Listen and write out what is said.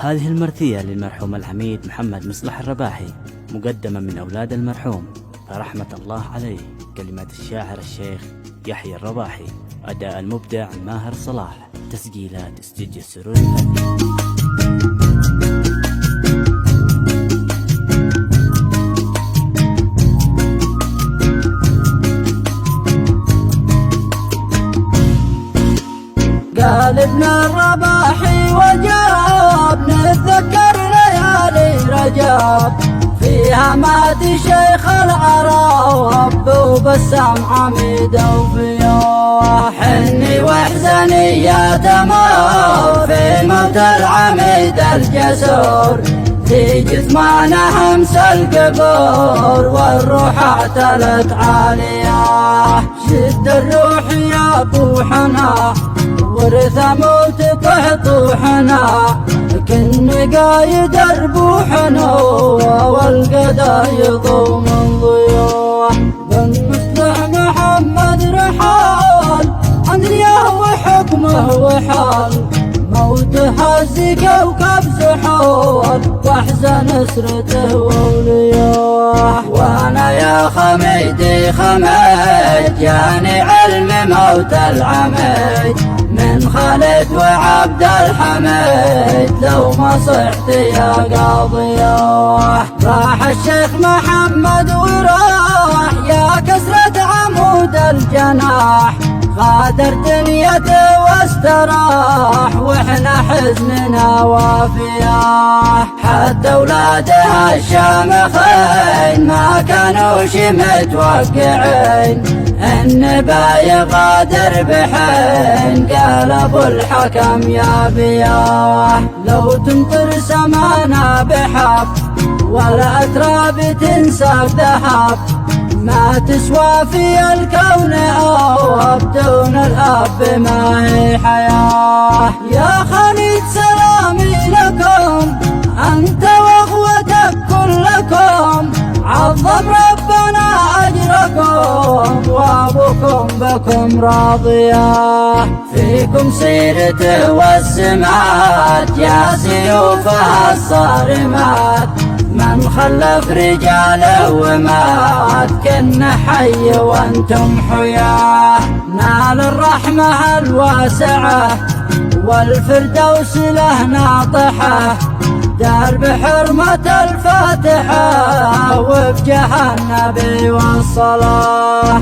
هذه المرثية للمرحوم العميد محمد مصلح الرباحي، مقدمة من أولاد المرحوم فرحمة الله عليه. كلمات الشاعر الشيخ يحيى الرباحي، أداء المبدع ماهر صلاح، تسجيلات استديو السرور الفني. قال ابن الرباحي وجاب نتذكر ليالي رجب، فيها مات شيخ العرب وبسام عميد وفيوه. حني واحزني يا تمر في موت العميد الجسور، في جثمانه همس القبور والروح اعتلت عاليه. شد الروح يا بوحنا ورث موت طحطوحنا، كن قايد ربوحنا والقدايد ومن ضيوح. بن مصلح محمد رحال عن رياه وحكمه وحال، موته هز كوكب زحول واحزن اسرته واولياه. وانا يا خميدي خميد جاني علم موت العميد، من خالد وعبد الحميد لو ما صحت يا قاضياه. راح الشيخ محمد وراح يا كسرة عمود الجناح، غادر دنيته واستراح واحنا حزننا وافياه. حتى اولادها الشامخين ما كانوش متوقعين ان بايغادر بحين، قال ابو الحكم يا بياه. لو تمطر سمانا بحب ولا اتراب تنسى ذهب، ما تسوى في الكون أواب دون الأب ما هي حياة. يا خالد سلامي لكم أنت وأخوتك كلكم، عظم ربنا أجركم وأبوكم بكم راضية. فيكم سيرته والسمات يا سيوفها الصارمات، من خلف رجاله ومات كنا حي وانتم حياه. نال الرحمة الواسعة والفردوس له ناطحة، دار بحرمة الفاتحة وبجاه النبي والصلاة.